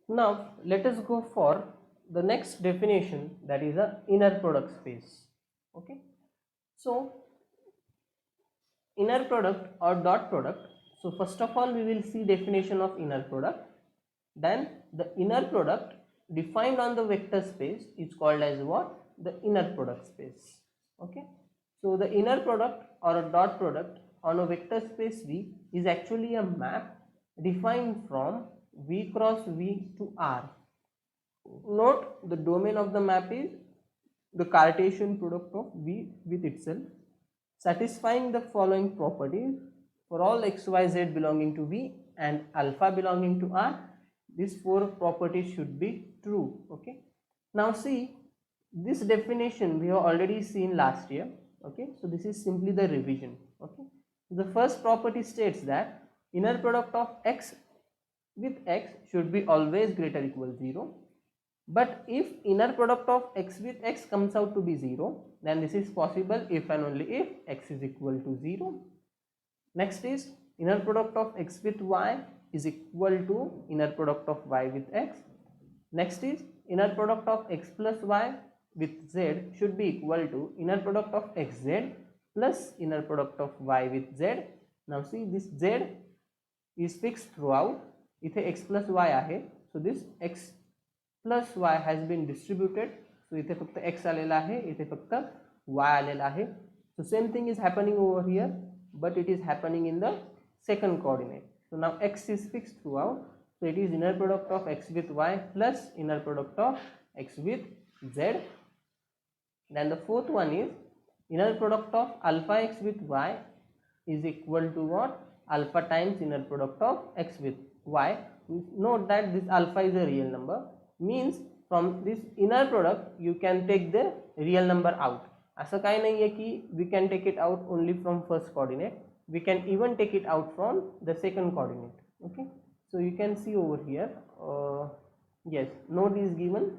Now let us go for the next definition, that is a inner product space. Okay, so inner product or dot product. So first of all we will see definition of inner product. Then the inner product defined on the vector space is called as what? The inner product space. Okay, so the inner product or a dot product on a vector space V is actually a map defined from V cross V to R. Note the domain of the map is the Cartesian product of V with itself, satisfying the following properties for all xyz belonging to V and alpha belonging to R. These four properties should be true. Okay, now see, this definition we have already seen last year. Okay, so this is simply the revision. Okay, the first property states that inner product of x with x should be always greater or equal 0. But if inner product of x with x comes out to be 0, then this is possible if and only if x is equal to 0. Next is inner product of x with y is equal to inner product of y with x. Next is inner product of x plus y with z should be equal to inner product of xz plus inner product of y with z. Now see, this z is fixed throughout. इथे x plus y आहे, so this x plus y has been distributed. So इथे फक्त x आलेला आहे, इथे फक्त y आलेला आहे. So same thing is happening over here, but it is happening in the second coordinate. So now x is fixed throughout, so it is inner product of x with y plus inner product of x with z. Then the fourth one is inner product of alpha x with y is equal to what? Alpha times inner product of x with y. Note that this alpha is a real number, means from this inner product you can take the real number out. असं काय नाही आहे की we can take it out only from first coordinate, we can even take it out from the second coordinate. Okay, so you can see over here, yes, note is given.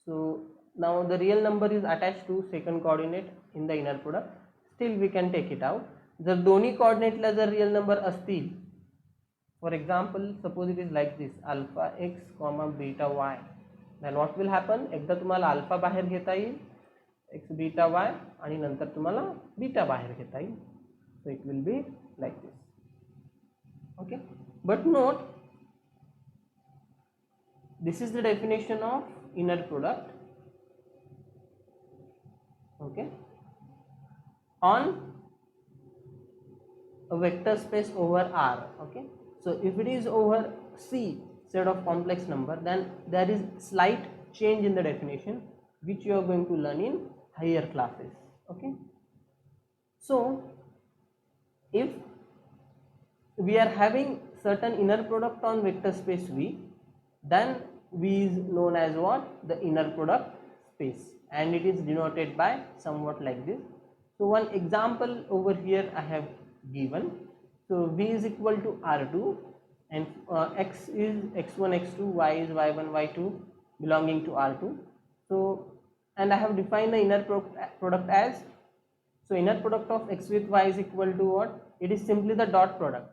So now the real number is attached to second coordinate in the inner product, still we can take it out. जर दोन्ही coordinateला जर real number असतील, for example suppose it is like this, alpha x comma beta y, then what will happen? एकदा तुम्हाला alpha बाहेर घेता येईल x beta y आणि नंतर तुम्हाला बीटा बाहेर घेता येईल. So it will be like this. Okay, but note, this is the definition of inner product. Okay, on a vector space over R. Okay, so if it is over C set of complex number, then there is slight change in the definition which you are going to learn in higher classes. Okay, so if we are having certain inner product on vector space V, then V is known as what? The inner product space, and it is denoted by somewhat like this. So one example over here I have given. So V is equal to R2 and x is x1 x2, y is y1 y2 belonging to R2. So and I have defined the inner product as, so inner product of x with y is equal to what? It is simply the dot product.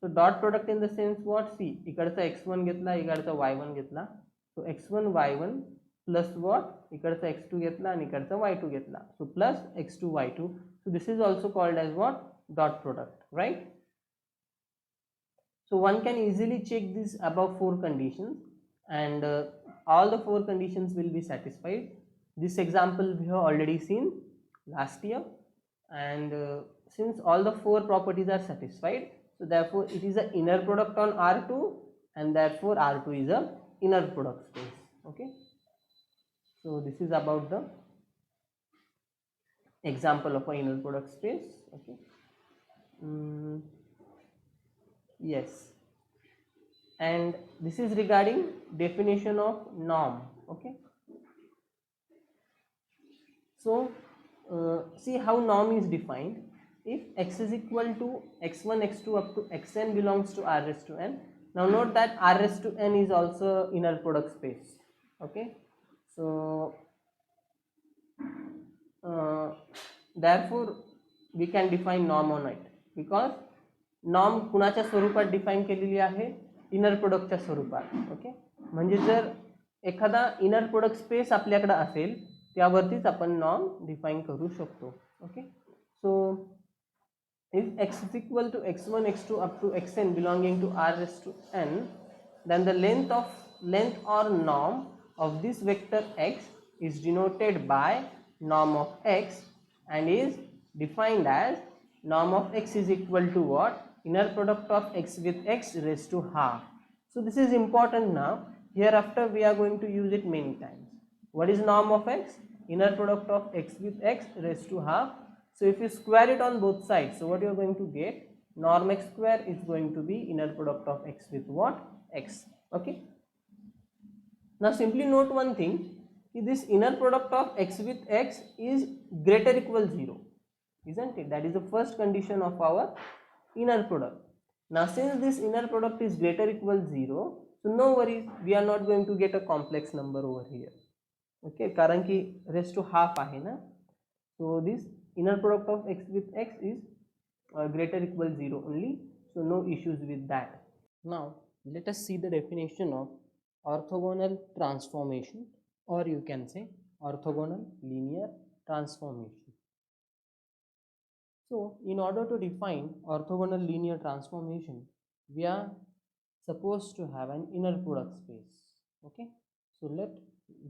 So dot product in the sense what? See, इकडचा x1 घेतला, इकडचा y1 घेतला, so x1 y1 plus what? इकडचा x2 घेतला आणि इकडचा y2 घेतला, so plus x2 y2. So this is also called as what? Dot product, right? So one can easily check this above four conditions, and all the four conditions will be satisfied. This example we have already seen last year, and since all the four properties are satisfied, so therefore it is an inner product on R2, and therefore R2 is a inner product space. Okay, so this is about the example of an inner product space. Okay, yes, and this is regarding definition of norm. Okay, so see how norm is defined. If x is equal to x1 x2 up to xn belongs to R raised to n. Now note that R raised to n is also inner product space. Okay, so therefore we can define norm on it, because norm कुणाच्या स्वरूपात define केलेली आहे? Inner प्रोडक्टच्या स्वरूपात. Okay, म्हणजे जर एखादा inner product space आपल्याकडे असेल त्यावरतीच आपण नॉर्म डिफाईन करू शकतो. Okay, so if x is equal to x1 x2 up to xn belonging to r raised to n, then the length or norm of this vector x is denoted by norm of x and is defined as norm of x is equal to what? Inner product of x with x raised to half. So this is important now. Hereafter we are going to use it many times. What is norm of x? Inner product of x with x raised to half. So if you square it on both sides, so what you are going to get? Norm x square is going to be inner product of x with what? X. Okay. Now simply note one thing, this inner product of x with x is greater equal 0, isn't it? That is the first condition of our inner product. Now since this inner product is greater equal 0, so no worries, we are not going to get a complex number over here. Okay, कारण की raised to half आहे ना, so this inner product of x with x is greater equal 0 only, so no issues with that. Now let us see the definition of orthogonal transformation, or you can say orthogonal linear transformation. So in order to define orthogonal linear transformation, we are supposed to have an inner product space. Okay, so let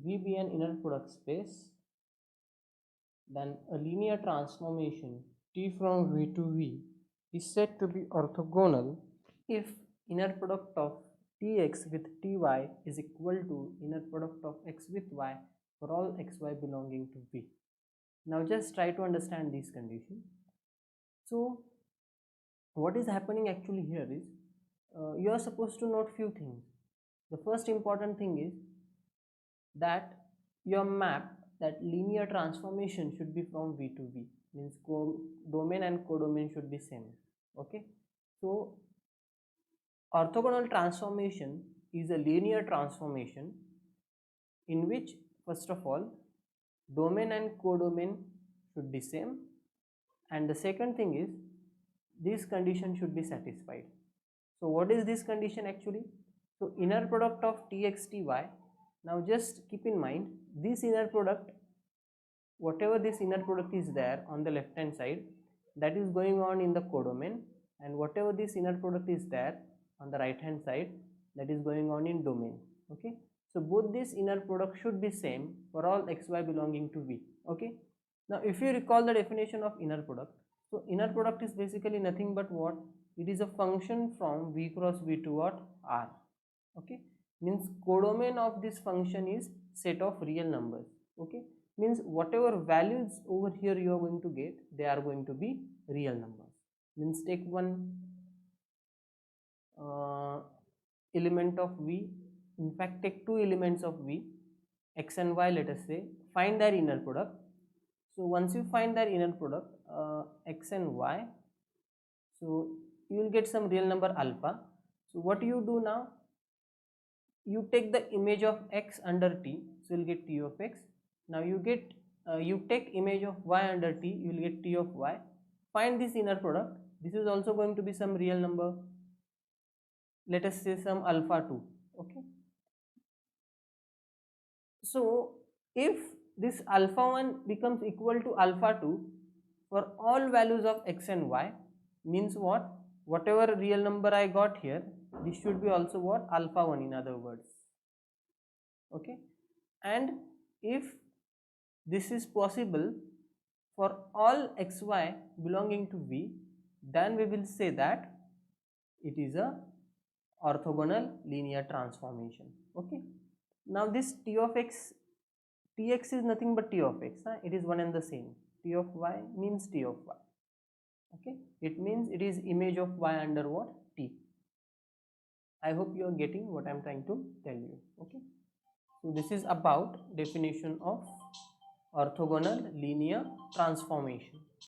V be an inner product space, then a linear transformation T from V to V is said to be orthogonal if inner product of Tx with Ty is equal to inner product of x with y for all xy belonging to V. Now just try to understand this condition. So what is happening actually here is you are supposed to note few things. The first important thing is that your map, that linear transformation should be from V to V, means domain and codomain should be same. Okay, so orthogonal transformation is a linear transformation in which first of all domain and codomain should be same, and the second thing is this condition should be satisfied. So what is this condition actually? So inner product of Tx Ty, now just keep in mind this inner product, whatever this inner product is there on the left hand side, that is going on in the codomain, and whatever this inner product is there on the right hand side, that is going on in domain. Okay, so both this inner product should be same for all xy belonging to V. Okay, now if you recall the definition of inner product, so inner product is basically nothing but what? It is a function from V cross V to what? R. Okay, means codomain of this function is set of real numbers. Okay, means whatever values over here you are going to get, they are going to be real numbers. Means take one element of V, in fact take two elements of V, x and y, let us say, find their inner product. So once you find their inner product x and y, so you will get some real number alpha. So what you do now, you take the image of x under t, so you will get t of x. Now you get you take image of y under t, you will get t of y. Find this inner product, this is also going to be some real number, let us say some alpha 2. Okay, so if this alpha 1 becomes equal to alpha 2 for all values of x and y, means what? Whatever real number I got here, this should be also what? Alpha 1 in other words. Okay, and if this is possible for all xy belonging to V, then we will say that it is a orthogonal linear transformation. Okay, now this t of x, tx is nothing but t of x, it is one and the same. T of y means t of y. Okay, it means it is image of y under what? T. I hope you are getting what I am trying to tell you. Okay, so this is about definition of orthogonal linear transformation.